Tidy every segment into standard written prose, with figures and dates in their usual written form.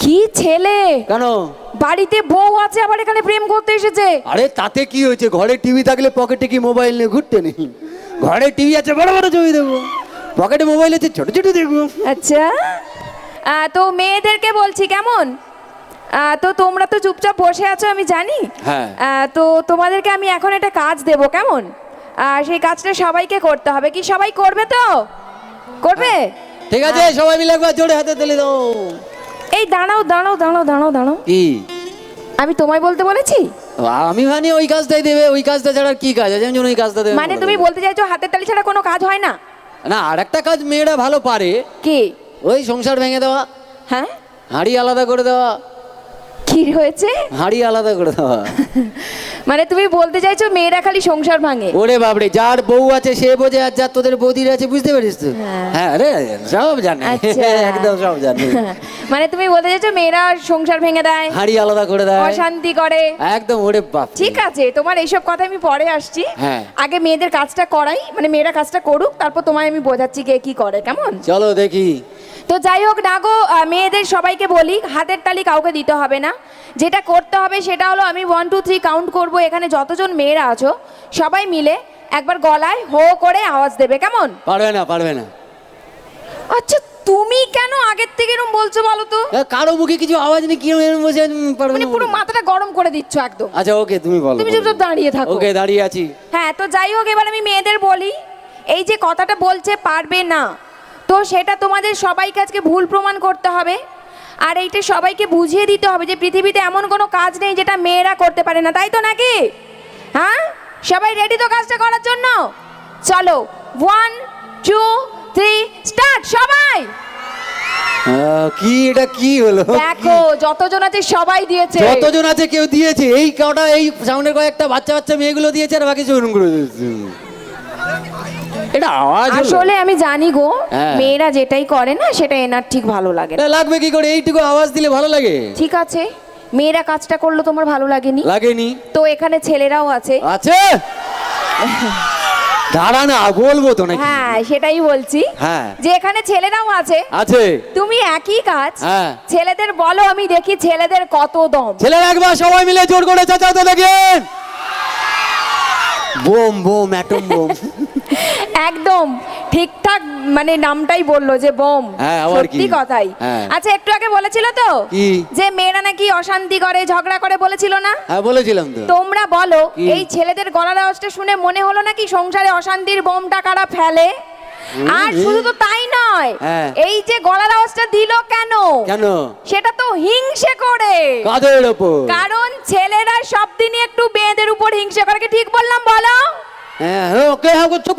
কি ছেলে! কেন? বাড়িতে বউ আছে আবার এখানে প্রেম করতে এসেছে। আরে তাতে কি হয়েছে, ঘরে টিভি থাকলে পকেটে কি মোবাইল নিয়ে ঘুরতে নেই? ঘরে টিভি আছে, বড় বড় ছবি দেখবো, পকেটে মোবাইল আছে, ছোট ছোট দেখবো। আচ্ছা, তো মেয়েদেরকে বলছি কেমন, তো তোমরা তো চুপচাপ বসে আছো আমি জানি। হ্যাঁ। তো তোমাদেরকে আমি এখন একটা কাজ দেব, কেমন? সেই কাজটা সবাইকে করতে হবে। কি সবাই করবে তো? করবে? ঠিক আছে, সবাই মিলে একবার জোরে হাতে তালি দাও। এই দাঁড়াও দাঁড়াও দাঁড়াও দাঁড়াও দাঁড়াও, কি আমি তোমায় বলতে বলেছি? আমি মানে ওই কাজটাই দেবে, ওই কাজটা ছাড়া কি কাজ আছে? আমি ওই কাজটা দেবে মানে তুমি বলতে চাইছো হাতের তালি ছাড়া কোনো কাজ হয় না? না, আর একটা কাজ মেয়েরা ভালো পারে। কি? ওই সংসার ভেঙে দেওয়া। হ্যাঁ, হাঁড়ি আলাদা করে দেওয়া। কি হয়েছে? হাঁড়ি আলাদা করে দেওয়া। মানে তুমি বলতে চাইছো মেয়েরা খালি সংসার ভাঙে? ওরে বাবরে, যার বউ আছে সে বোঝে, আর যার তোদের বৌদির আছে, বুঝতে পারিস তো? হ্যাঁ রে, সব জানে। একদম সব জানে। মানে তুমি বলতে চাইছো মেয়েরা সংসার ভেঙে দেয়, হাঁড়ি আলাদা করে দেয়, অশান্তি করে। একদম। ওরে বাপ, ঠিক আছে, তোমার এইসব কথা আমি পরে আসছি। হ্যাঁ, আগে মেয়েদের কাজটা করাই, মানে মেয়েরা কাজটা করুক, তারপর তোমায় আমি বোঝাচ্ছি কে কি করে, কেমন? চলো দেখি। তো যাই হোক না গো, মেয়েদের সবাইকে বলি হাতের তালি কাউকে দিতে হবে না। যেটা করতে হবে সেটা হলো আমি 1 2 3 কাউন্ট করবো, এখানে যতজন মেয়েরা আছো সবাই মিলে একবার গলায় হো করে আওয়াজ দেবে, কেমন? পারবে না, পারবে না। আচ্ছা, তুমি কেন আগের থেকে এরকম বলছো বলো তো? কারো মুখে কিছু আওয়াজ নেই, কি বলছে পারবে মানে না? পুরো মাথাটা গরম করে দিচ্ছ একদম। আচ্ছা ওকে, তুমি বলো। তুমি চুপচাপ দাঁড়িয়ে থাকো। ওকে, দাঁড়িয়ে আছি। হ্যাঁ, তো যাই হোক এবার আমি মেয়েদের বলি, এই যে কথাটা বলছে পারবে না, তো সেটা তোমাদের সবাইকে আজকে ভুল প্রমাণ করতে হবে। আর এইটা সবাইকে বুঝিয়ে দিতে হবে যে পৃথিবীতে এমন কোনো কাজ নেই যেটা মেয়েরা করতে পারে না, তাই তো নাকি? হ্যাঁ, সবাই রেডি তো কাজটা করার জন্য? চলো 1 2 3 স্টার্ট সবাই। কি এটা কি হলো? দেখো যতজন আছে সবাই দিয়েছে। যতজন আছে কেউ দিয়েছে। এই কটা, এই সামনের কয়েকটা বাচ্চা বাচ্চা মেয়েগুলো দিয়েছে, আর বাকি চুরুন করে দিয়েছে। এটা আওয়াজ আসলে আমি জানি গো, মেয়েরা যেটাই করে না সেটা এনার ঠিক ভালো লাগে না। লাগবে কি করে? এইটুকু আওয়াজ দিলে ভালো লাগে? ঠিক আছে, মেয়েরা কাজটা করলো তোমার ভালো লাগেনি? লাগেনি। তো এখানে ছেলেরাও আছে। আছে? দাঁড়া না, বলবো তো নাকি? হ্যাঁ, সেটাই বলছি। হ্যাঁ, যে এখানে ছেলেরাও আছে। আছে। তুমি একই কাজ হ্যাঁ, ছেলেদের বলো, আমি দেখি ছেলেদের কত দম। ছেলেরা একবার সবাই মিলে জোর করে চাচাও তো দেখেন। Bomb bomb, atom bomb. একদম ঠিকঠাক, মানে নামটাই বললো যে বোম। সত্যি কথাই। আচ্ছা, একটু আগে বলেছিল তো যে মেয়েরা নাকি অশান্তি করে, ঝগড়া করে, বলেছিল না? হ্যাঁ, বলেছিলাম তো। তোমরা বলো, এই ছেলেদের গলার আওয়াজটা শুনে মনে হলো নাকি সংসারে অশান্তির বোমটা কারা ফেলে? আর শুধু তো তাই নয়, এই যে গলার আওয়াজটা দিল কেন? কেন? সেটা তো হিংসে করে। কাদের উপর? কারণ ছেলেরা সব দিনই একটু মেয়েদের উপর হিংসে করে। কি ঠিক বললাম বলো? হ্যাঁ, ওকে, হ্যাঁ করছো।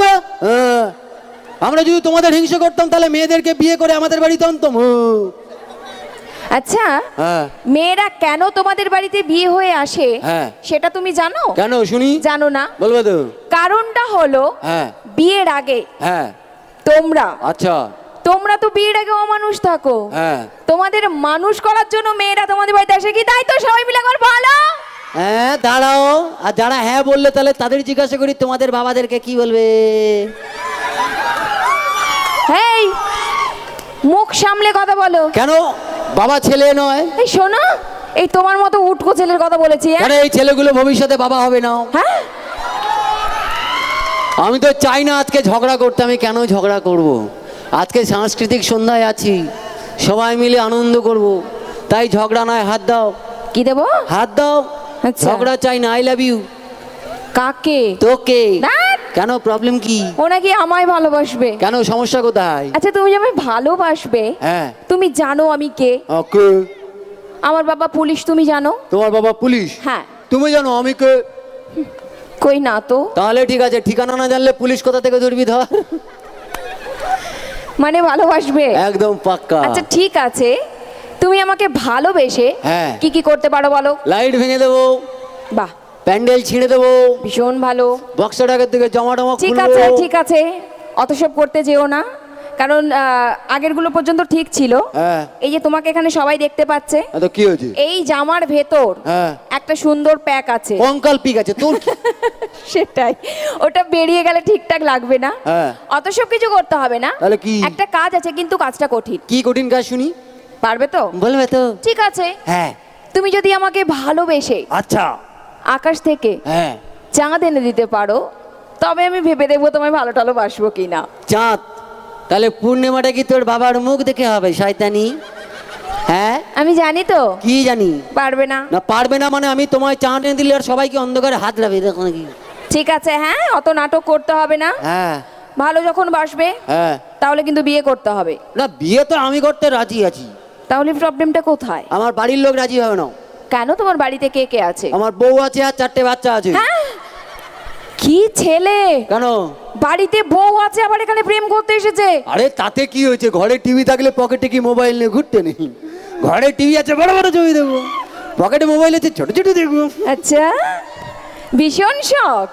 আমরা যদি তোমাদের হিংসা করতাম তাহলে মেয়েদেরকে বিয়ে করে আমাদের বাড়িতে আনতাম। আচ্ছা, মেয়েরা কেন তোমাদের বাড়িতে বিয়ে হয়ে আসে সেটা তুমি জানো? কেন শুনি? জানো না? বলবো তো। কারণটা হলো বিয়ের আগে তোমরা, আচ্ছা, তোমরা তো বিয়ের আগে অমানুষ থাকো। তোমাদের মানুষ করার জন্য মেয়েরা তোমাদের বাড়িতে আসে। কি তাই তো? সবাই মিলে একবার বলো। হ্যাঁ, দাঁড়াও। আর যারা হ্যাঁ বললে তাহলে তাদের জিজ্ঞাসা করি, তোমাদের বাবাদেরকে কি বলবে? হেই, মুখ সামলে কথা বলো। কেন? বাবা ছেলে নয়? এই শোনো, এই তোমার মতো উটকো ছেলের কথা বলেছি। আরে এই ছেলেগুলো ভবিষ্যতে বাবা হবে না। হ্যাঁ, আমি তো চাই না আজকে ঝগড়া করতে। আমি কেন ঝগড়া করব? আজকে সাংস্কৃতিক সন্ধ্যায় আছি, সবাই মিলে আনন্দ করব, তাই ঝগড়া নয়। হাত দাও। কি দেবো? হাত দাও। ঝগড়া চাই না। I love you. কাকে? তোকে। কেন? প্রবলেম কি? ও নাকি আমায় ভালোবাসবে। কেন? সমস্যা কোথায়? আচ্ছা, তুমি যে আমায় ভালোবাসবে, তুমি জানো আমি কে? কে? আমার বাবা পুলিশ, তুমি জানো? তোমার বাবা পুলিশ? হ্যাঁ। তুমি জানো আমি কে? কই না তো। তাহলে ঠিক আছে, ঠিকানা না জানলে পুলিশ কোথা থেকে ধরবি? ধর। মানে ভালোবাসবে? একদম পাক্কা। আচ্ছা ঠিক আছে, তুমি আমাকে ভালোবেসে কি কি করতে পারো বলো? লাইট ভেঙে দেবো। বাহ। প্যান্ডেল ছিঁড়ে দেবো। ভীষণ ভালো। বক্সটাকের দিকে জমা টমা খুলবো। ঠিক আছে, ঠিক আছে, অত সব করতে যেও না, কারণ আগেরগুলো পর্যন্ত ঠিক ছিল। এই যে তোমাকে এখানে সবাই দেখতে পাচ্ছে, তো কি হয়েছে? এই জামার ভেতর একটা সুন্দর প্যাক আছে। কঙ্কাল পিক আছে তোর। সেটাই, ওটা বেরিয়ে গেলে ঠিকঠাক লাগবে না। অত সব কিছু করতে হবে না। তাহলে কি? একটা কাজ আছে, কিন্তু কাজটা কঠিন। কি কঠিন কাজ শুনি? পারবে তো? বলবে তো? ঠিক আছে, হ্যাঁ। তুমি যদি আমাকে ভালোবেসে আচ্ছা। আকাশ থেকে হ্যাঁ। চাঁদ এনে দিতে পারো, তবে আমি ভেবে দেখবো তোমায় ভালো বাসবো কিনা। চাঁদ? তাহলে পূর্ণিমাটা কি তোর বাবার মুখ দেখে হবে শয়তানি? হ্যাঁ আমি জানি তো। কি জানি? পারবে না। না পারবে না মানে আমি তোমায় চাঁদ এনে দিলে আর সবাইকে অন্ধকারে হাত রাখবে দেখো নাকি? ঠিক আছে, হ্যাঁ, অত নাটক করতে হবে না। হ্যাঁ। ভালো যখন বাসবে হ্যাঁ। তাহলে কিন্তু বিয়ে করতে হবে। না বিয়ে তো আমি করতে রাজি আছি। তাহলে প্রবলেমটা কোথায়? আমার বাড়ির লোক রাজি হবে না। কেন? তোমার বাড়িতে কে কে আছে? আমার বউ আছে আর 4টে বাচ্চা আছে। হ্যাঁ? কি ছেলে! কেন? বাড়িতে বউ আছে আবার এখানে প্রেম করতে এসেছে? আরে তাতে কি হয়েছে, ঘরে টিভি থাকলে পকেটে কি মোবাইল নিয়ে ঘুরতে নেই? ঘরে টিভি আছে, বড় বড় ছবি দেখবো, পকেটে মোবাইল আছে, ছোট ছোট দেখবো। আচ্ছা, ভীষণ শখ।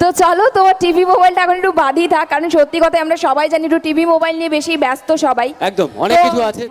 তো চলো, তোমার টিভি মোবাইলটা এখন একটু বাদই থাক, কারণ সত্যি কথা আমরা সবাই জানি একটু টিভি মোবাইল নিয়ে বেশি ব্যস্ত সবাই। একদম, অনেক কিছু আছে।